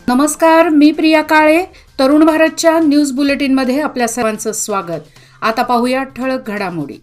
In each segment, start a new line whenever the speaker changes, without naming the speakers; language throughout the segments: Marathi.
नमस्कार, मी प्रिया काळे. तरुण भारतच्या न्यूज बुलेटिनमध्ये आपल्या सर्वांचं स्वागत. आता पाहूया ठळक घडामोडी.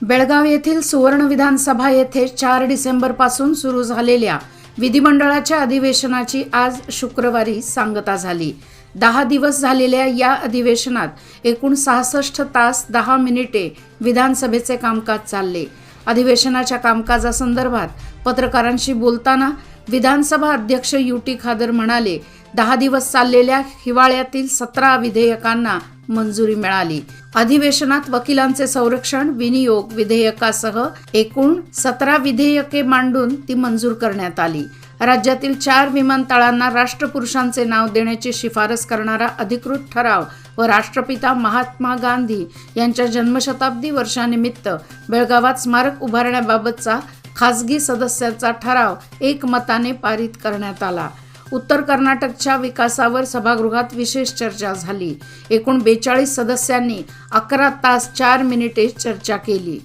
बेळगाव येथील सुवर्ण विधानसभा येथे 4 डिसेंबरपासून सुरू झालेल्या विधिमंडळाच्या अधिवेशनाची आज शुक्रवारी सांगता झाली. 10 दिवस झालेल्या या अधिवेशनात एकूण 66 तास 10 मिनिटे विधानसभेचे कामकाज चालले. अधिवेशनाच्या कामकाजासंदर्भात पत्रकारांशी बोलताना विधानसभा अध्यक्ष युटी खादर म्हणाले, 10 दिवस चाललेल्या हिवाळ्यातील 17 विधेयकांना मंजुरी मिळाली. अधिवेशनात वकिलांचे संरक्षण विनियोग विधेयकासह एकूण 17 विधेयके मांडून ती मंजूर करण्यात आली. राज्यातील 4 विमानतळांना राष्ट्रपुरुषांचे नाव देण्याची शिफारस करणारा अधिकृत ठराव व राष्ट्रपिता महात्मा गांधी यांच्या जन्मशताब्दी वर्षानिमित्त बेळगावात स्मारक उभारण्याबाबतचा खासगी सदस्यांचा ठराव एकमताने पारित करण्यात आला. उत्तर कर्नाटकच्या विकासावर सभागृहात विशेष चर्चा झाली. एकूण 42 सदस्यांनी 11 तास 4 मिनिटे चर्चा केली.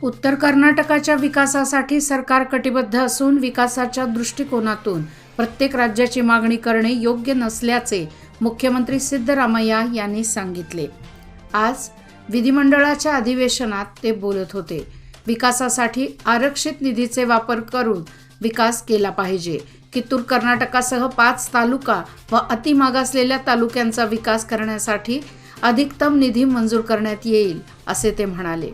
उत्तर कर्नाटकाच्या विकासासाठी सरकार कटिबद्ध असून विकासाच्या दृष्टिकोनातून प्रत्येक राज्याची मागणी करणे योग्य नसल्याचे मुख्यमंत्री सिद्धरामय्या यांनी सांगितले. आज विधिमंडळाच्या अधिवेशनात ते बोलत होते. विकासासाठी आरक्षित निधीचे वापर करून विकास केला पाहिजे. कित्तूर कर्नाटकासह 5 तालुका व अतिमागासलेल्या तालुक्यांचा विकास करण्यासाठी अधिकतम निधी मंजूर करण्यात येईल, असे ते म्हणाले.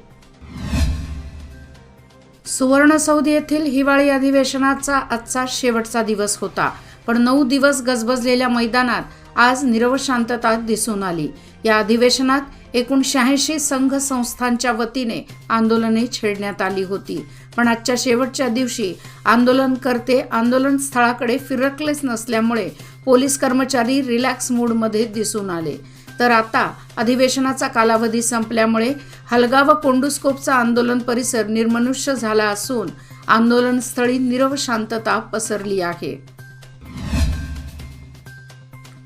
सुवर्णसौध येथील हिवाळी अधिवेशनाचा आजचा शेवटचा दिवस होता, पण 9 दिवस गजबजलेल्या मैदानात आज नीरव शांतता दिसून आली. या अधिवेशनात एकूण 86 संघ संस्थांच्या वतीने आंदोलने छेडण्यात आली होती, पण आजच्या शेवटच्या दिवशी आंदोलनकर्ते आंदोलन स्थळाकडे फिरकलेच नसल्यामुळे पोलीस कर्मचारी रिलॅक्स मूडमध्ये दिसून आले. तर आता अधिवेशनाचा कालावधी संपल्यामुळे हलगा व कोंडूस्कोपचा आंदोलन परिसर निर्मनुष्य झाला असून आंदोलनस्थळी नीरव शांतता पसरली आहे.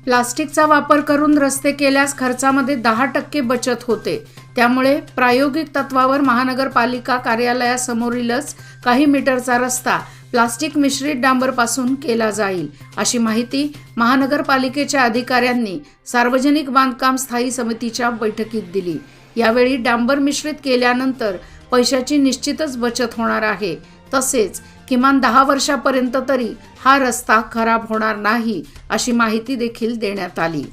प्लास्टिकचा वापर करून रस्ते केल्यास खर्चामध्ये 10% बचत होते. त्यामुळे प्रायोगिक तत्वावर महानगरपालिका कार्यालयासमोरीलच काही मीटरचा रस्ता प्लास्टिक मिश्रित डांबरपासून केला जाईल, अशी माहिती महानगरपालिकेच्या अधिकाऱ्यांनी सार्वजनिक बांधकाम स्थायी समितीच्या बैठकीत दिली. यावेळी डांबर मिश्रित केल्यानंतर पैशाची निश्चितच बचत होणार आहे. तसेच किमान 10 वर्षापर्यंत तरी हा रस्ता खराब होणार नाही, अशी माहिती देखील देण्यात आली.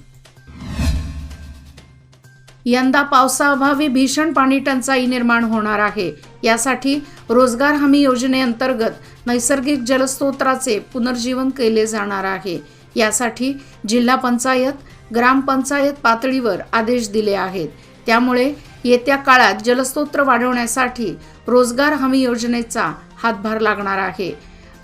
यंदा पावसाअभावी भीषण पाणी टंचाई निर्माण होणार आहे. यासाठी रोजगार हमी योजनेअंतर्गत नैसर्गिक जलस्रोताचे पुनर्जीवन केले जाणार आहे. यासाठी जिल्हा पंचायत, ग्रामपंचायत पातळीवर आदेश दिले आहेत. त्यामुळे येत्या काळात जलस्रोत वाढवण्यासाठी रोजगार हमी योजनेचा हातभार लागणार आहे.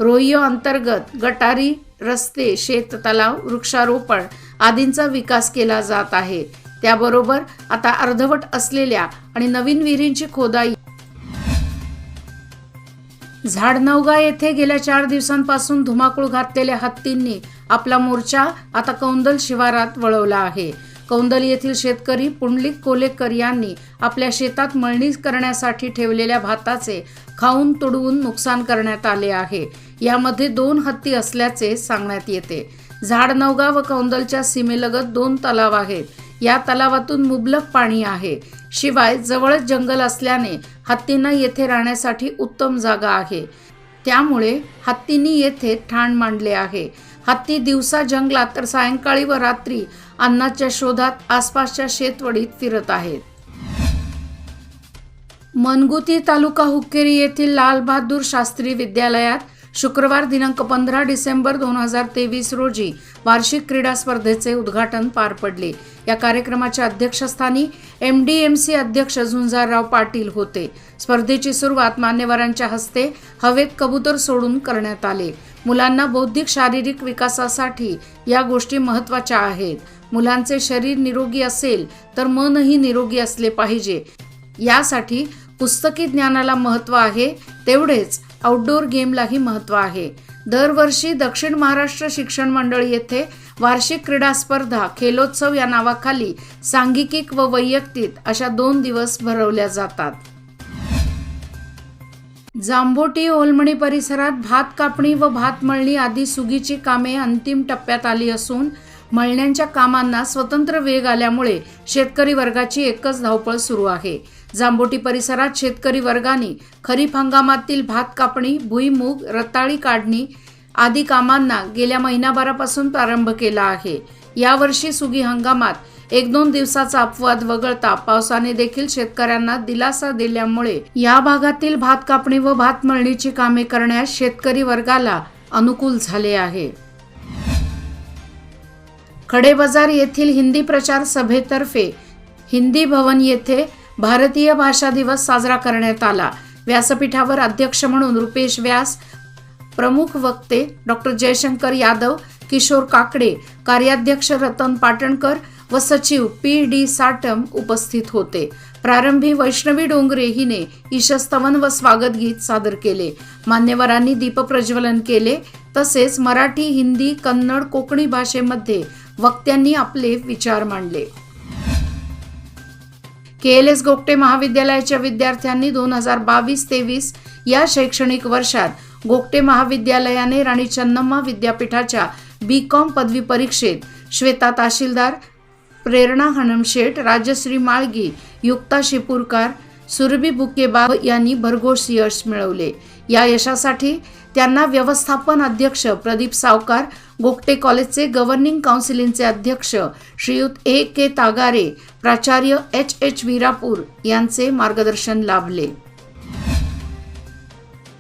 रोहियो अंतर्गत गटारी, रस्ते, शेततलाव, वृक्षारोपण आदींचा विकास केला जात आहे. त्याबरोबर आता अर्धवट असलेल्या आणि नवीन विहिरींची खोदाई. झाडनवगा येथे गेल्या 4 दिवसांपासून धुमाकूळ घातलेल्या हत्तींनी आपला मोर्चा आता कौंदल शिवारात वळवला आहे. कौंदल येथील शेतकरी पुंडलिक कोलेकर यांनी आपल्या शेतात मळणी करण्यासाठी ठेवलेल्या भाताचे खाऊन तुडवून नुकसान करण्यात आले आहे. यामध्ये 2 हत्ती असल्याचे सांगण्यात येते. झाडनवगा व कौंदलच्या सीमेलगत 2 तलाव आहेत. या तलावातून मुबलक पाणी आहे. शिवाय जवळच जंगल असल्याने हत्तींना येथे राहण्यासाठी उत्तम जागा आहे. त्यामुळे हत्तींनी येथे ठाण मांडले आहे. हत्ती दिवसा जंगलात तर सायंकाळी व रात्री अन्नाच्या शोधात आसपासच्या शेतवडीत फिरत आहेत. मनगुती तालुका हुक्केरी येथील लाल बहादूर शास्त्री विद्यालयात शुक्रवार दिनांक 15 डिसेंबर 2023 रोजी वार्षिक क्रीडा स्पर्धेचे उद्घाटन पार पडले. या कार्यक्रमाच्या अध्यक्षस्थानी MDMC अध्यक्ष झुंजारराव पाटील होते. स्पर्धेची सुरुवात मान्यवरांच्या हस्ते हवेत कबूतर सोडून करण्यात आले. मुलांना बौद्धिक शारीरिक विकासासाठी या गोष्टी महत्त्वाच्या आहेत. मुलांचे शरीर निरोगी असेल तर मनही निरोगी असले पाहिजे. यासाठी पुस्तकी ज्ञानाला महत्त्व आहे, तेवढेच आउटडोर गेमलाही महत्त्व आहे. दरवर्षी दक्षिण महाराष्ट्र शिक्षण मंडळ येथे वार्षिक क्रीडा स्पर्धा खेलोत्सव या नावाखाली सांघिकिक व वैयक्तिक अशा 2 दिवस भरवल्या जातात. जांभोटी ओलमणी परिसरात भात कापणी व भात मळणी आदी सुगीची कामे अंतिम टप्प्यात आली असून मळण्यांच्या कामांना स्वतंत्र वेग आल्यामुळे शेतकरी वर्गाची एकच धावपळ सुरू आहे. जांभोटी परिसरात शेतकरी वर्गाने खरीप हंगामातील भात कापणी, भुईमूग, रताळी काढणी आदी कामांना गेल्या महिनाभरापासून प्रारंभ केला आहे. यावर्षी सुगी हंगामात 1-2 दिवसाचा अपवाद वगळता पावसाने देखील शेतकऱ्यांना दिलासा दिल्यामुळे या भागातील भात कापणी व भात मळणीची कामे करण्यास शेतकरी वर्गाला अनुकूल झाले आहे. खडेबाजार येथील हिंदी प्रचार सभेतर्फे हिंदी भवन येथे भारतीय भाषा दिवस साजरा करण्यात आला. व्यासपीठावर अध्यक्ष म्हणून रुपेश व्यास, प्रमुख वक्ते डॉक्टर जयशंकर यादव, किशोर काकडे, कार्याध्यक्ष रतन पाटणकर व सचिव PD साटम उपस्थित होते. प्रारंभी वैष्णवी डोंगरे हिने ईशस्तवन व स्वागत गीत सादर केले. मान्यवरांनी दीपप्रज्वलन केले. तसेच मराठी, हिंदी, कन्नड, कोकणी भाषेमध्ये वक्त्यांनी आपले विचार मांडले. KLS गोगटे महाविद्यालयाच्या विद्यार्थ्यांनी 2022-23 या शैक्षणिक वर्षात गोगटे महाविद्यालयाने राणी चन्नम्मा विद्यापीठाच्या B.Com पदवी परीक्षेत श्वेता तहसीलदार, प्रेरणा हनमशेठ, राजश्री माळगी, युक्ता शिपूरकर, सुरभी बुकेबाग यांनी भरघोस यश मिळवले. या यशासाठी त्यांना व्यवस्थापन अध्यक्ष प्रदीप सावकार, गोगटे कॉलेजचे गव्हर्निंग काउन्सिलचे अध्यक्ष श्रीयुत A.K. तागारे, प्राचार्य H.H. वीरापूर यांचे मार्गदर्शन लाभले.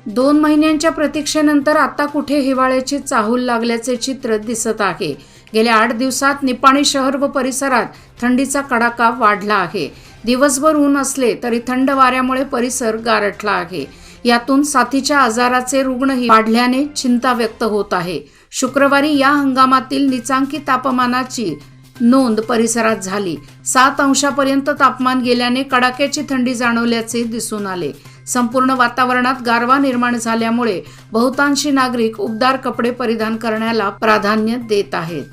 2 महिन्यांच्या प्रतीक्षेनंतर आता कुठे हिवाळ्याची चाहूल लागल्याचे चित्र दिसत आहे. गेल्या 8 दिवसात निपाणी शहर व परिसरात थंडीचा कडाका वाढला आहे. दिवसभर ऊन असले तरी थंड वाऱ्यामुळे परिसर गारठला आहे. यातून साथीच्या आजाराचे रुग्णही वाढल्याने चिंता व्यक्त होत आहे. शुक्रवारी या हंगामातील नीचांकी तापमानाची नोंद परिसरात झाली. 7 अंशापर्यंत तापमान गेल्याने कडाक्याची थंडी जाणवल्याचे दिसून आले. संपूर्ण वातावरणात गारवा निर्माण झाल्यामुळे बहुतांशी नागरिक उबदार कपडे परिधान करण्याला प्राधान्य देत आहेत.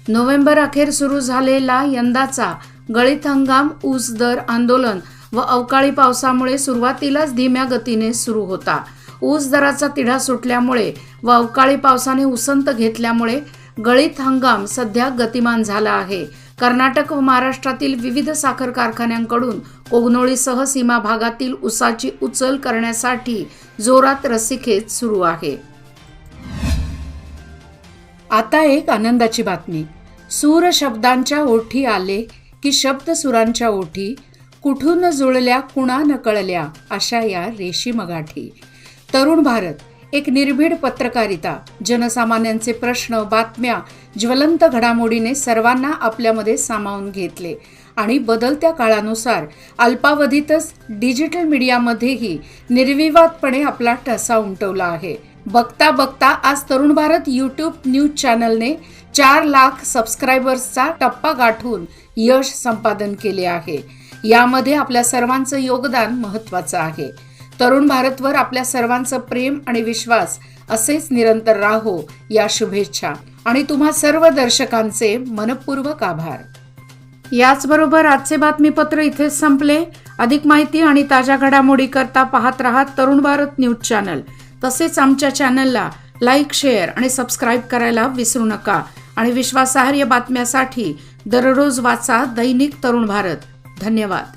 नोव्हेंबर अखेर सुरू झालेला यंदाचा गळीत हंगाम ऊस दर आंदोलन व अवकाळी पावसामुळे सुरुवातीलाच धीम्या गतीने सुरू होता. ऊस दराचा तिढा सुटल्यामुळे व अवकाळी पावसाने उसंत घेतल्यामुळे गळीत हंगाम सध्या गतिमान झाला आहे. कर्नाटक व महाराष्ट्रातील विविध साखर कारखान्यांकडून कोगनोळीसह सीमा भागातील ऊसाची उचल करण्यासाठी जोरात रस्सीखेच सुरू आहे. आता एक आनंदाची बातमी. सूर शब्दांच्या ओठी आले की शब्द सुरांच्या ओठी, कुठून जुळल्या कुणा न कळल्या अशा या रेशीम गाठी. तरुण भारत एक निर्भीड पत्रकारिता, जनसामान्यांचे प्रश्न, बातम्या, ज्वलंत घडामोडीने सर्वांना आपल्यामध्ये सामावून घेतले आणि बदलत्या काळानुसार अल्पावधीतच डिजिटल मीडियामध्येही निर्विवादपणे आपला ठसा उमटवला आहे. बघता बघता आज तरुण भारत यूट्यूब न्यूज चॅनलने 4 लाख सबस्क्रायबर्सचा टप्पा गाठून यश संपादन केले आहे. यामध्ये आपल्या सर्वांचं योगदान महत्त्वाचं आहे. तरुण भारतवर आपल्या सर्वांचं प्रेम आणि विश्वास असेच निरंतर राहो या शुभेच्छा आणि तुम्हा सर्व दर्शकांचे मनपूर्वक आभार. याचबरोबर आजचे बातमीपत्र इथेच संपले. अधिक माहिती आणि ताज्या घडामोडी करता पाहत रहा तरुण भारत न्यूज चॅनल. तसेच आमच्या चॅनलला लाईक, शेअर आणि सबस्क्राईब करायला विसरू नका आणि विश्वासार्ह बातम्यासाठी दररोज वाचा दैनिक तरुण भारत. धन्यवाद.